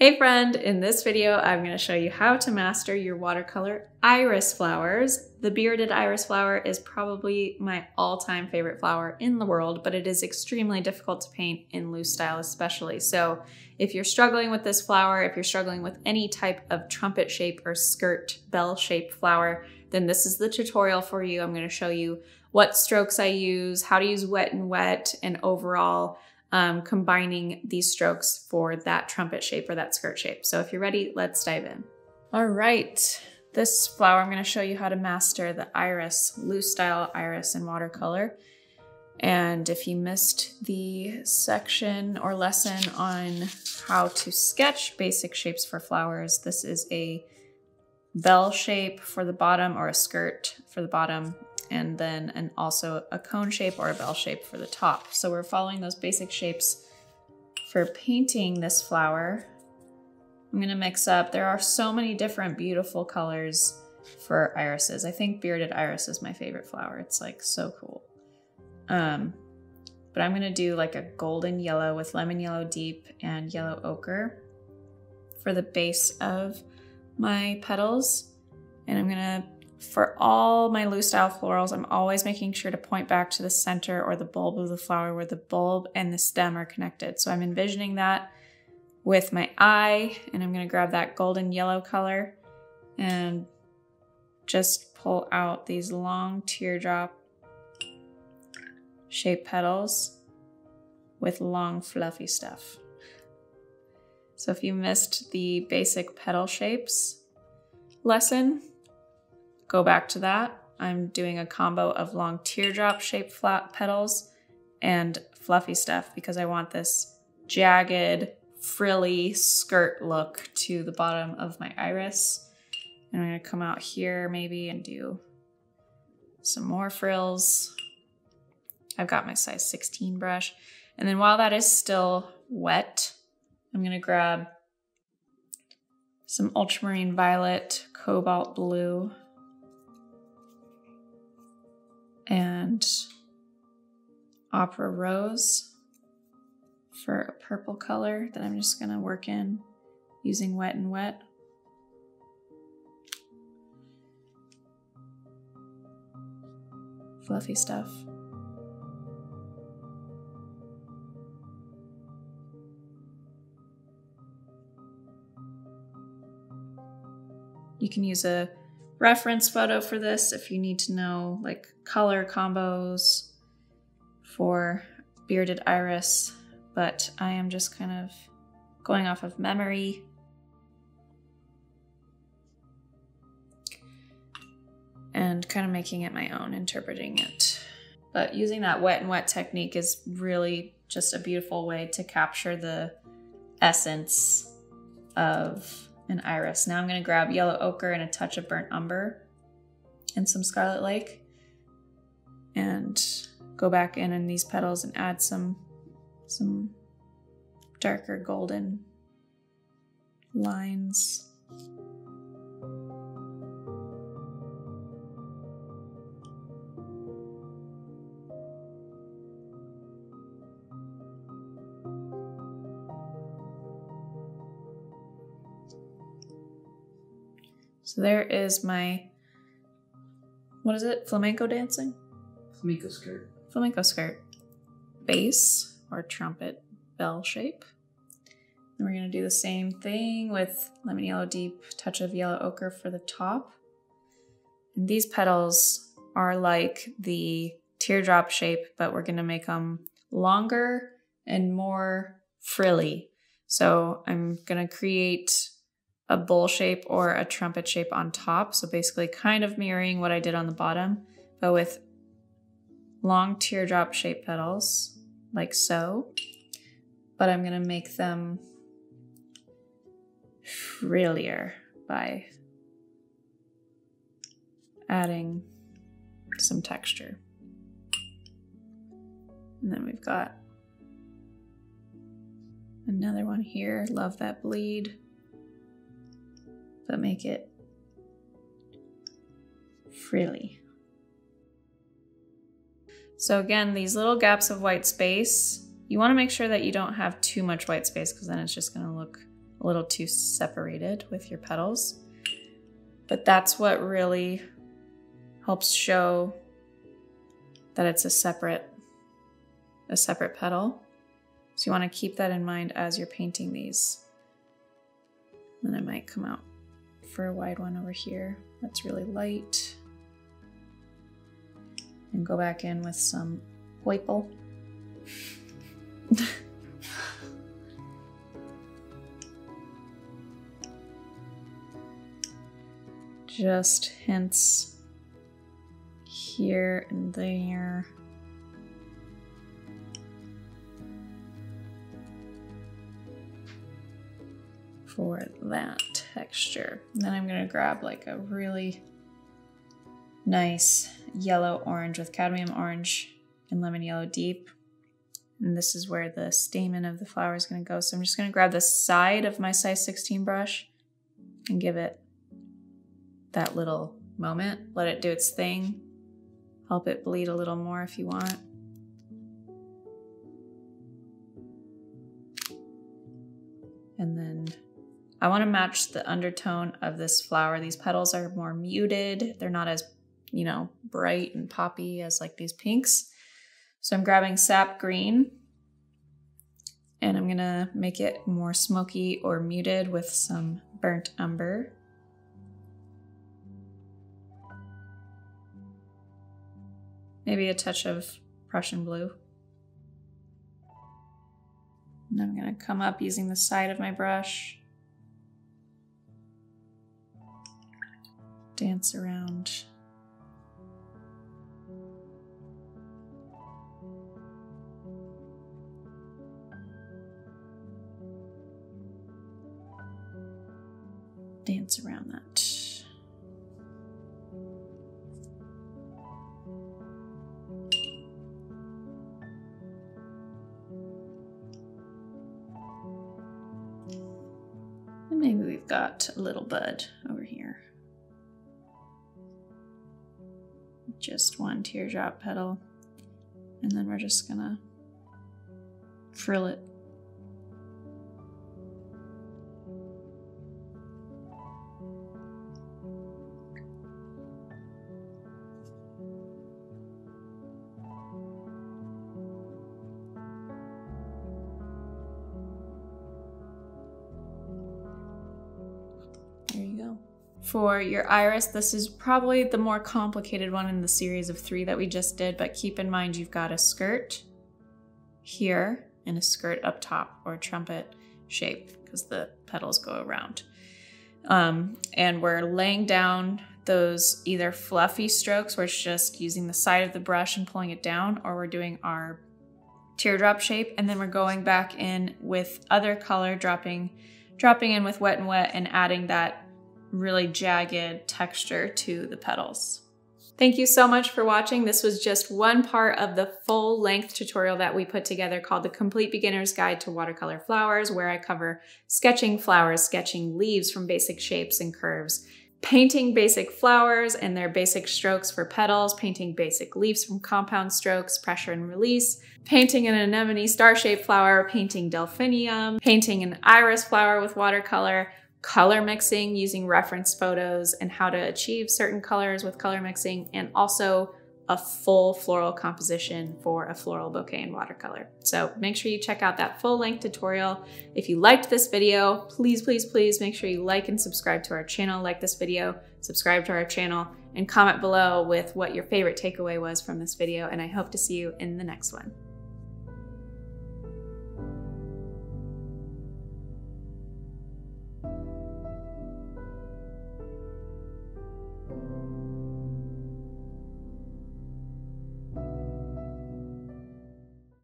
Hey friend, in this video I'm going to show you how to master your watercolor iris flowers. The bearded iris flower is probably my all-time favorite flower in the world, but it is extremely difficult to paint in loose style especially. So if you're struggling with this flower, if you're struggling with any type of trumpet shape or skirt bell shaped flower, then this is the tutorial for you. I'm going to show you what strokes I use, how to use wet and wet, and overall combining these strokes for that trumpet shape or that skirt shape. So if you're ready, let's dive in. All right, this flower, I'm going to show you how to master the iris, loose style iris in watercolor. And if you missed the section or lesson on how to sketch basic shapes for flowers, this is a bell shape for the bottom or a skirt for the bottom, and then also a cone shape or a bell shape for the top. So we're following those basic shapes for painting this flower. I'm gonna mix up, there are so many different beautiful colors for irises. I think bearded iris is my favorite flower. It's like so cool. But I'm gonna do like a golden yellow with lemon yellow deep and yellow ochre for the base of my petals. And I'm gonna, for all my loose style florals, I'm always making sure to point back to the center or the bulb of the flower where the bulb and the stem are connected. So I'm envisioning that with my eye, and I'm gonna grab that golden yellow color and just pull out these long teardrop shaped petals with long fluffy stuff. So if you missed the basic petal shapes lesson, go back to that. I'm doing a combo of long teardrop shaped flat petals and fluffy stuff because I want this jagged, frilly skirt look to the bottom of my iris. And I'm gonna come out here maybe and do some more frills. I've got my size 16 brush. And then while that is still wet, I'm gonna grab some ultramarine violet, cobalt blue, and opera rose for a purple color that I'm just gonna work in using wet and wet. Fluffy stuff. You can use a reference photo for this if you need to know like color combos for bearded iris, but I am just kind of going off of memory. And kind of making it my own, interpreting it. But using that wet and wet technique is really just a beautiful way to capture the essence of an iris. Now I'm going to grab yellow ochre and a touch of burnt umber and some scarlet lake and go back in these petals and add some darker golden lines. So there is my, what is it? Flamenco dancing? Flamenco skirt. Flamenco skirt. Base or trumpet bell shape. And we're gonna do the same thing with lemon yellow deep, touch of yellow ochre for the top. And these petals are like the teardrop shape, but we're gonna make them longer and more frilly. So I'm gonna create a bowl shape or a trumpet shape on top. So basically kind of mirroring what I did on the bottom, but with long teardrop shaped petals like so. But I'm gonna make them frillier by adding some texture. And then we've got another one here. Love that bleed. But make it frilly. So again, these little gaps of white space, you want to make sure that you don't have too much white space because then it's just going to look a little too separated with your petals. But that's what really helps show that it's a separate petal. So you want to keep that in mind as you're painting these. Then I might come out for a wide one over here that's really light. And go back in with some purple. Just hints here and there. For that texture. And then I'm gonna grab like a really nice yellow orange with cadmium orange and lemon yellow deep. And this is where the stamen of the flower is gonna go. So I'm just gonna grab the side of my size 16 brush and give it that little moment. Let it do its thing. Help it bleed a little more if you want. And then I want to match the undertone of this flower. These petals are more muted. They're not as, you know, bright and poppy as like these pinks. So I'm grabbing sap green and I'm gonna make it more smoky or muted with some burnt umber. Maybe a touch of Prussian blue. And I'm gonna come up using the side of my brush. Dance around. Dance around that. And maybe we've got a little bud over here. Just one teardrop petal, and then we're just gonna frill it. There you go. For your iris, this is probably the more complicated one in the series of 3 that we just did, but keep in mind you've got a skirt here and a skirt up top, or a trumpet shape, because the petals go around. And we're laying down those either fluffy strokes where it's just using the side of the brush and pulling it down, or we're doing our teardrop shape, and then we're going back in with other color, dropping in with Wet n Wet and adding that really jagged texture to the petals. Thank you so much for watching. This was just one part of the full length tutorial that we put together called The Complete Beginner's Guide to Watercolor Flowers, where I cover sketching flowers, sketching leaves from basic shapes and curves, painting basic flowers and their basic strokes for petals, painting basic leaves from compound strokes, pressure and release, painting an anemone star-shaped flower, painting delphinium, painting an iris flower with watercolor, color mixing using reference photos and how to achieve certain colors with color mixing, and also a full floral composition for a floral bouquet in watercolor. So make sure you check out that full length tutorial. If you liked this video, please, please, please make sure you like and subscribe to our channel, like this video, subscribe to our channel, and comment below with what your favorite takeaway was from this video. And I hope to see you in the next one.